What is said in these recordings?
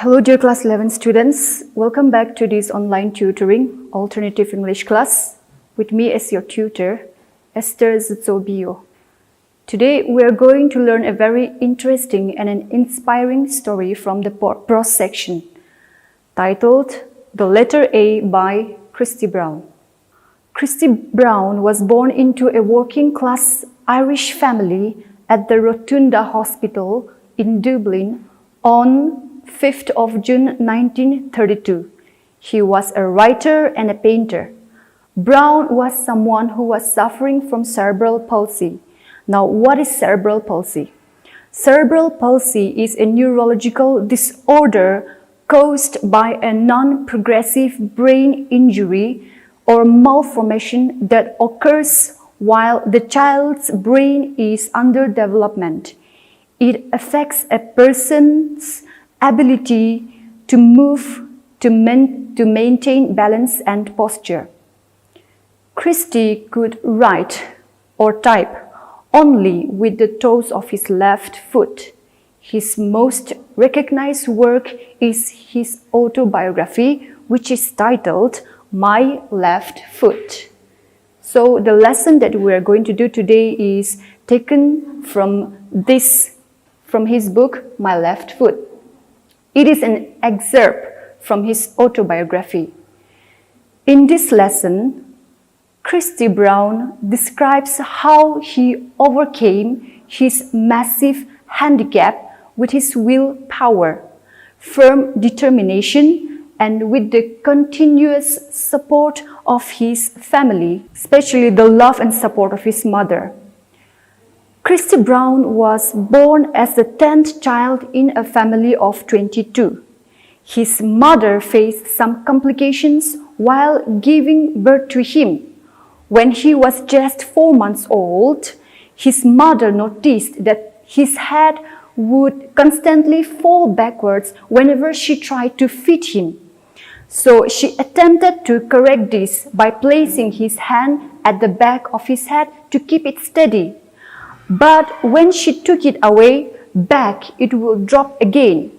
Hello dear class 11 students, welcome back to this online tutoring alternative English class with me as your tutor, Esther Zobio. Today we are going to learn a very interesting and an inspiring story from the prose section titled The Letter A by Christy Brown. Christy Brown was born into a working class Irish family at the Rotunda Hospital in Dublin on 5th of June 1932. He was a writer and a painter. Brown was someone who was suffering from cerebral palsy. Now, what is cerebral palsy? Cerebral palsy is a neurological disorder caused by a non-progressive brain injury or malformation that occurs while the child's brain is under development. It affects a person's ability to move, to maintain balance and posture. Christy could write or type only with the toes of his left foot. His most recognized work is his autobiography, which is titled My Left Foot. So the lesson that we are going to do today is taken from his book, My Left Foot. It is an excerpt from his autobiography. In this lesson, Christy Brown describes how he overcame his massive handicap with his willpower, firm determination, and with the continuous support of his family, especially the love and support of his mother. Christy Brown was born as the 10th child in a family of 22. His mother faced some complications while giving birth to him. When he was just 4 months old, his mother noticed that his head would constantly fall backwards whenever she tried to feed him. So she attempted to correct this by placing his hand at the back of his head to keep it steady. But when she took it away, back it would drop again.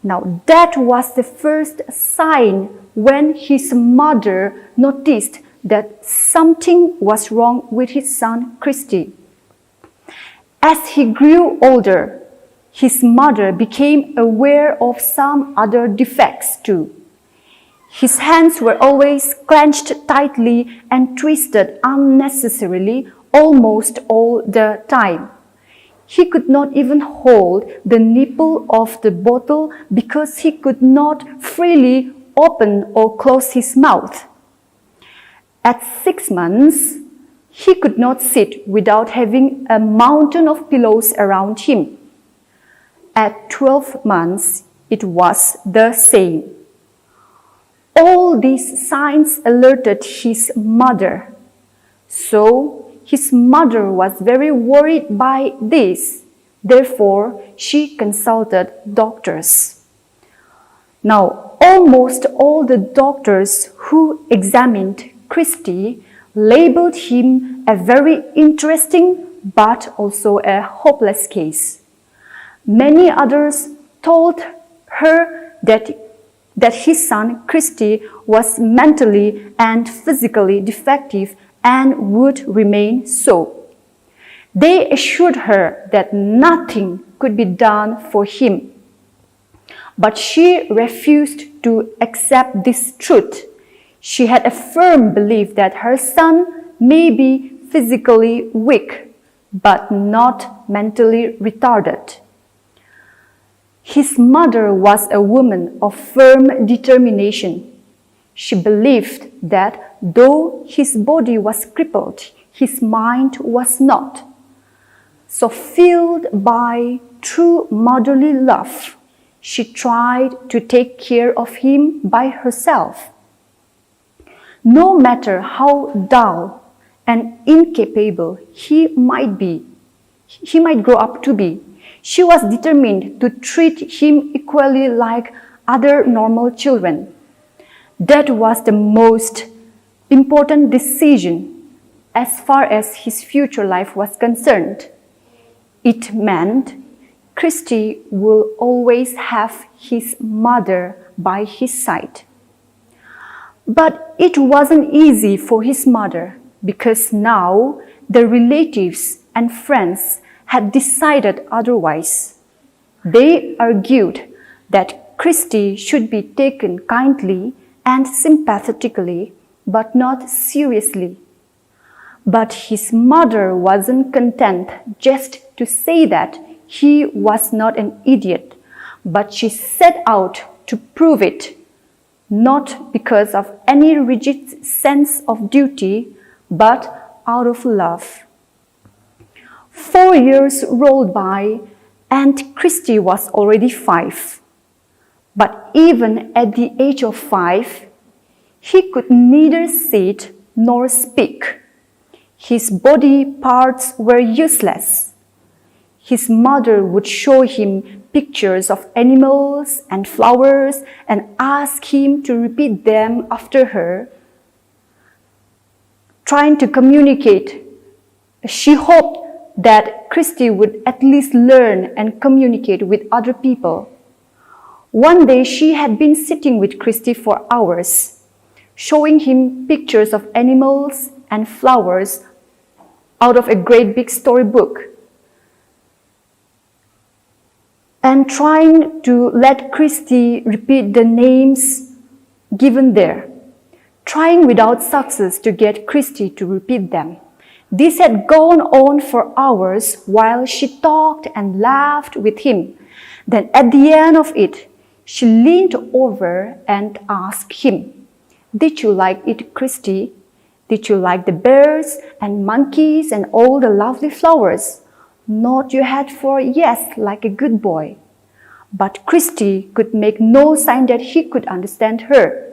Now that was the first sign when his mother noticed that something was wrong with his son Christy. As he grew older, his mother became aware of some other defects too. His hands were always clenched tightly and twisted unnecessarily almost all the time. He could not even hold the nipple of the bottle because he could not freely open or close his mouth. At 6 months, he could not sit without having a mountain of pillows around him. At 12 months, it was the same. All these signs alerted his mother. So, his mother was very worried by this. Therefore, she consulted doctors. Now, almost all the doctors who examined Christy labeled him a very interesting but also a hopeless case. Many others told her that his son Christy was mentally and physically defective and would remain so. They assured her that nothing could be done for him. But she refused to accept this truth. She had a firm belief that her son may be physically weak, but not mentally retarded. His mother was a woman of firm determination. She believed that though his body was crippled, his mind was not. So filled by true motherly love, she tried to take care of him by herself. No matter how dull and incapable he might grow up to be, she was determined to treat him equally like other normal children. That was the most important decision as far as his future life was concerned. It meant Christy will always have his mother by his side. But it wasn't easy for his mother because now the relatives and friends had decided otherwise. They argued that Christy should be taken kindly and sympathetically, but not seriously. But his mother wasn't content just to say that he was not an idiot, but she set out to prove it, not because of any rigid sense of duty, but out of love. 4 years rolled by, and Christy was already 5. But even at the age of 5, he could neither sit nor speak. His body parts were useless. His mother would show him pictures of animals and flowers and ask him to repeat them after her, trying to communicate. She hoped that Christy would at least learn and communicate with other people. One day she had been sitting with Christy for hours, showing him pictures of animals and flowers out of a great big storybook, and trying to let Christy repeat the names given there, trying without success to get Christy to repeat them. This had gone on for hours while she talked and laughed with him. Then at the end of it, she leaned over and asked him, "Did you like it, Christy? Did you like the bears and monkeys and all the lovely flowers? Nod your head for yes, like a good boy." But Christy could make no sign that he could understand her.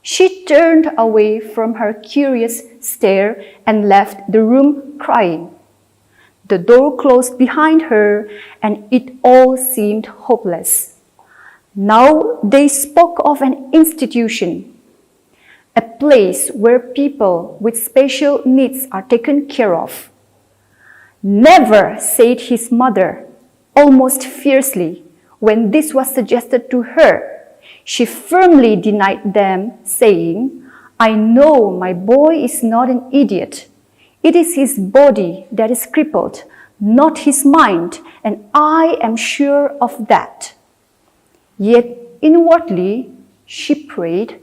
She turned away from her curious stare and left the room crying. The door closed behind her, and it all seemed hopeless. Now they spoke of an institution, a place where people with special needs are taken care of. "Never," said his mother, almost fiercely, when this was suggested to her. She firmly denied them, saying, "I know my boy is not an idiot. It is his body that is crippled, not his mind, and I am sure of that." Yet inwardly she prayed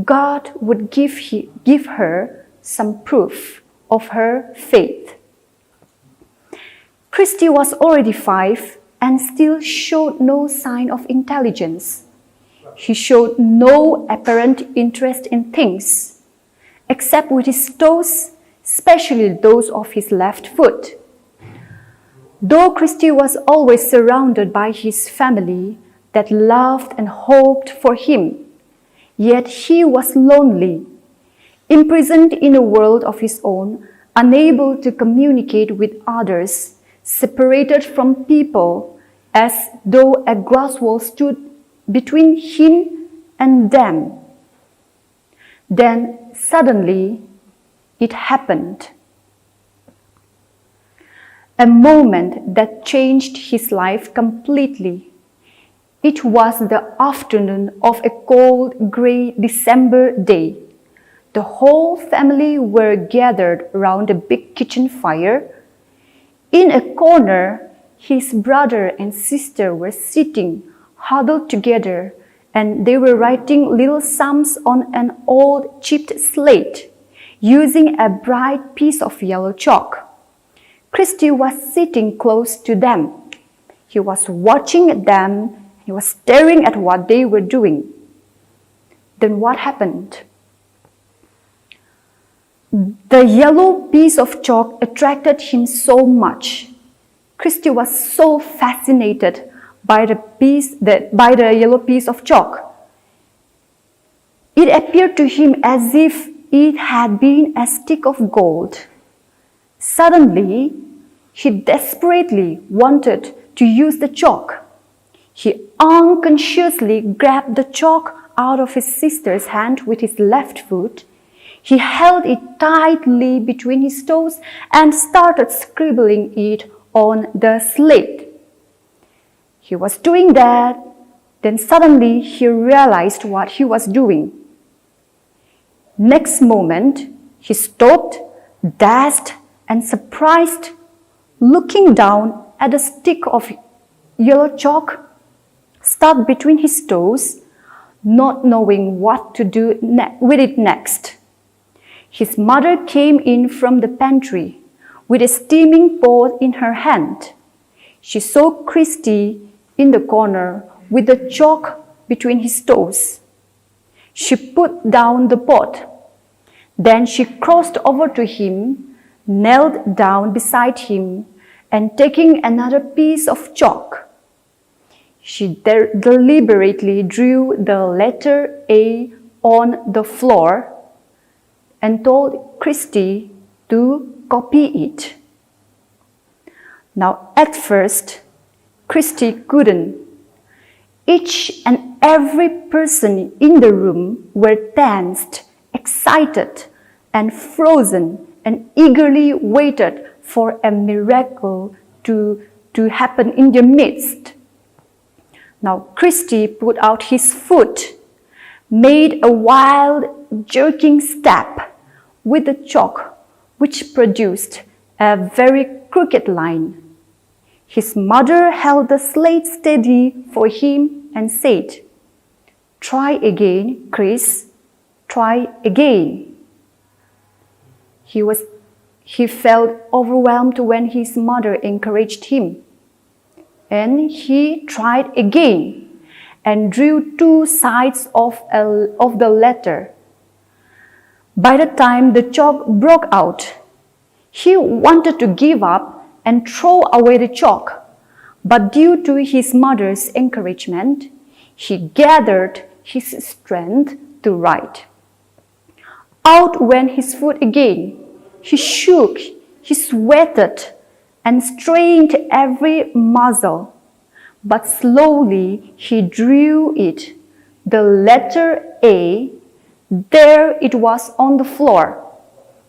God would give her some proof of her faith. Christy was already 5 and still showed no sign of intelligence. He showed no apparent interest in things, except with his toes, especially those of his left foot. Though Christy was always surrounded by his family that loved and hoped for him, yet he was lonely, imprisoned in a world of his own, unable to communicate with others, separated from people, as though a glass wall stood between him and them. Then suddenly it happened. A moment that changed his life completely. It was the afternoon of a cold, grey December day. The whole family were gathered round a big kitchen fire. In a corner, his brother and sister were sitting, huddled together, and they were writing little sums on an old chipped slate, using a bright piece of yellow chalk. Christy was sitting close to them. He was watching them. He was staring at what they were doing. Then what happened? The yellow piece of chalk attracted him so much. Christy was so fascinated by the yellow piece of chalk. It appeared to him as if it had been a stick of gold. Suddenly, he desperately wanted to use the chalk. He unconsciously grabbed the chalk out of his sister's hand with his left foot. He held it tightly between his toes and started scribbling it on the slate. He was doing that. Then suddenly he realized what he was doing. Next moment, he stopped, dazed and surprised, looking down at a stick of yellow chalk stuck between his toes, not knowing what to do with it next. His mother came in from the pantry with a steaming pot in her hand. She saw Christy in the corner with the chalk between his toes. She put down the pot. Then she crossed over to him, knelt down beside him, and taking another piece of chalk, she deliberately drew the letter A on the floor and told Christy to copy it. Now, at first, Christy couldn't. Each and every person in the room were tensed, excited, and frozen, and eagerly waited for a miracle to happen in their midst. Now, Christy put out his foot, made a wild, jerking step with the chalk, which produced a very crooked line. His mother held the slate steady for him and said, "Try again, Chris, try again." He felt overwhelmed when his mother encouraged him. And he tried again and drew two sides of the letter. By the time the chalk broke out, he wanted to give up and throw away the chalk. But due to his mother's encouragement, he gathered his strength to write. Out went his foot again. He shook, he sweated, and strained every muscle. But slowly he drew it, the letter A. There it was on the floor.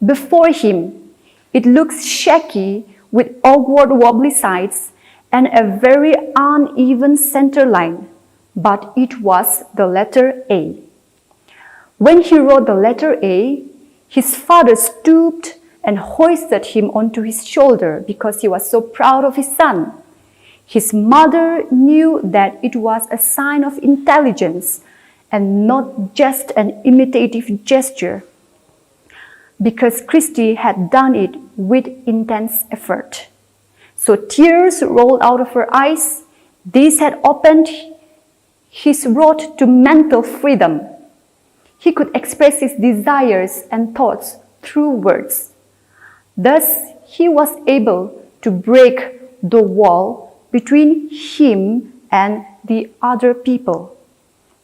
Before him, it looked shaky with awkward wobbly sides and a very uneven center line, but it was the letter A. When he wrote the letter A, his father stooped and hoisted him onto his shoulder because he was so proud of his son. His mother knew that it was a sign of intelligence and not just an imitative gesture, because Christy had done it with intense effort. So tears rolled out of her eyes. This had opened his road to mental freedom. He could express his desires and thoughts through words. Thus, he was able to break the wall between him and the other people.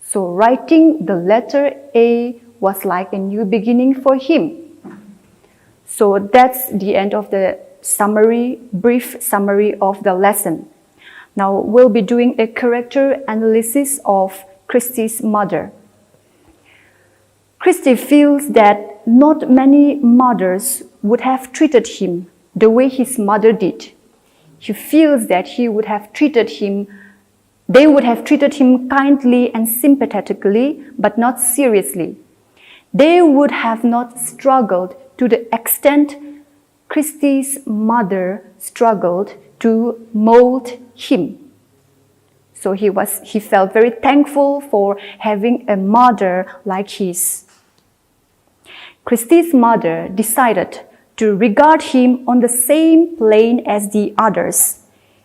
So writing the letter A was like a new beginning for him. So that's the end of the brief summary of the lesson. Now we'll be doing a character analysis of Christy's mother. Christy feels that not many mothers would have treated him the way his mother did. He feels that they would have treated him kindly and sympathetically, but not seriously. They would have not struggled to the extent Christy's mother struggled to mold him. So he felt very thankful for having a mother like his. Christy's mother decided to regard him on the same plane as the others.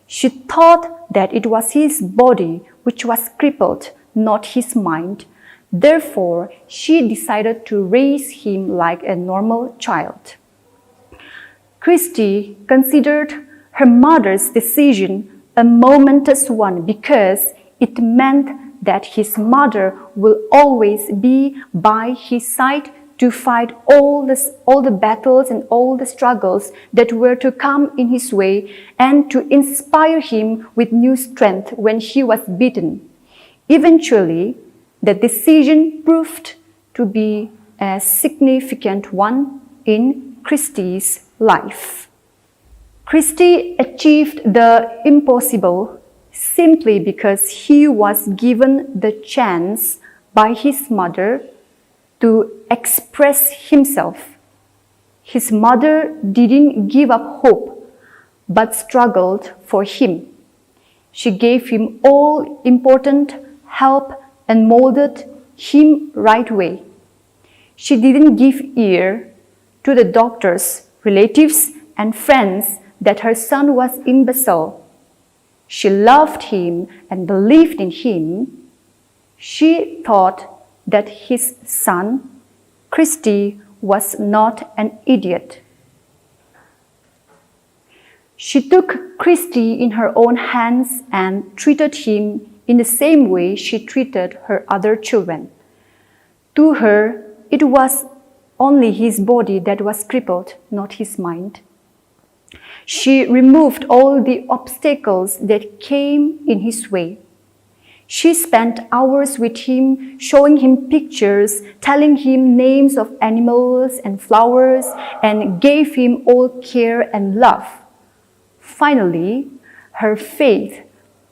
She thought that it was his body which was crippled, not his mind. Therefore, she decided to raise him like a normal child. Christy considered her mother's decision a momentous one because it meant that his mother will always be by his side to fight all the battles and all the struggles that were to come in his way and to inspire him with new strength when he was beaten. Eventually, the decision proved to be a significant one in Christy's life. Christy achieved the impossible simply because he was given the chance by his mother to express himself. His mother didn't give up hope, but struggled for him. She gave him all important help and molded him right way. She didn't give ear to the doctors, relatives, and friends that her son was imbecile. She loved him and believed in him. She thought that his son, Christy, was not an idiot. She took Christy in her own hands and treated him in the same way she treated her other children. To her, it was only his body that was crippled, not his mind. She removed all the obstacles that came in his way. She spent hours with him, showing him pictures, telling him names of animals and flowers, and gave him all care and love. Finally, her faith,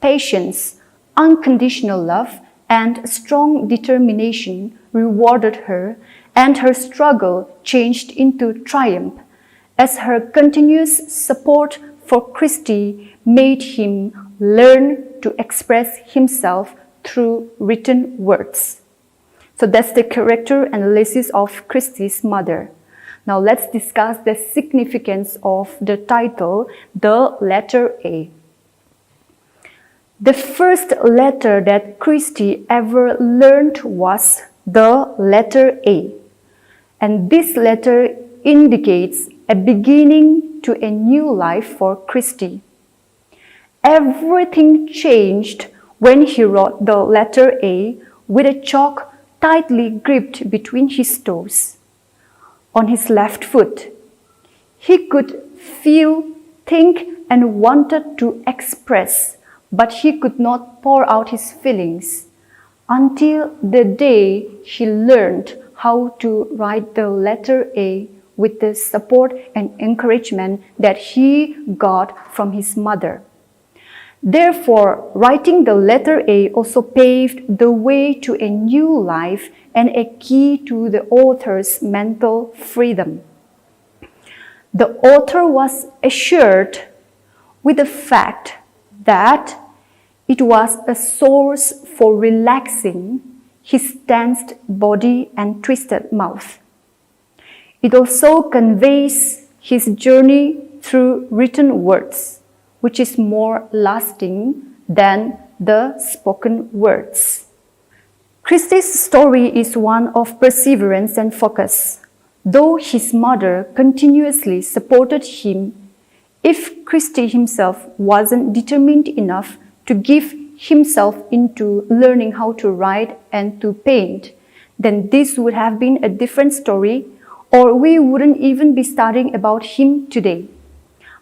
patience, unconditional love, and strong determination rewarded her, and her struggle changed into triumph as her continuous support for Christy made him learn to express himself through written words. So that's the character analysis of Christy's mother. Now let's discuss the significance of the title, The Letter A. The first letter that Christy ever learned was the letter A. And this letter indicates a beginning to a new life for Christy. Everything changed when he wrote the letter A with a chalk tightly gripped between his toes. On his left foot, he could feel, think, and wanted to express, but he could not pour out his feelings until the day he learned how to write the letter A with the support and encouragement that he got from his mother. Therefore, writing the letter A also paved the way to a new life and a key to the author's mental freedom. The author was assured with the fact that it was a source for relaxing his tensed body and twisted mouth. It also conveys his journey through written words, which is more lasting than the spoken words. Christy's story is one of perseverance and focus. Though his mother continuously supported him, if Christy himself wasn't determined enough to give himself into learning how to write and to paint, then this would have been a different story, or we wouldn't even be studying about him today.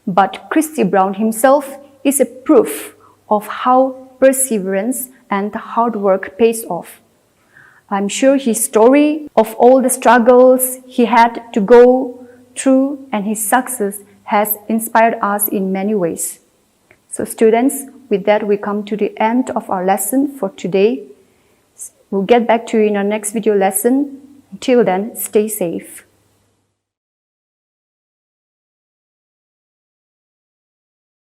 But Christy Brown himself is a proof of how perseverance and hard work pays off. I'm sure his story of all the struggles he had to go through and his success has inspired us in many ways. So students, with that we come to the end of our lesson for today. We'll get back to you in our next video lesson. Until then, stay safe.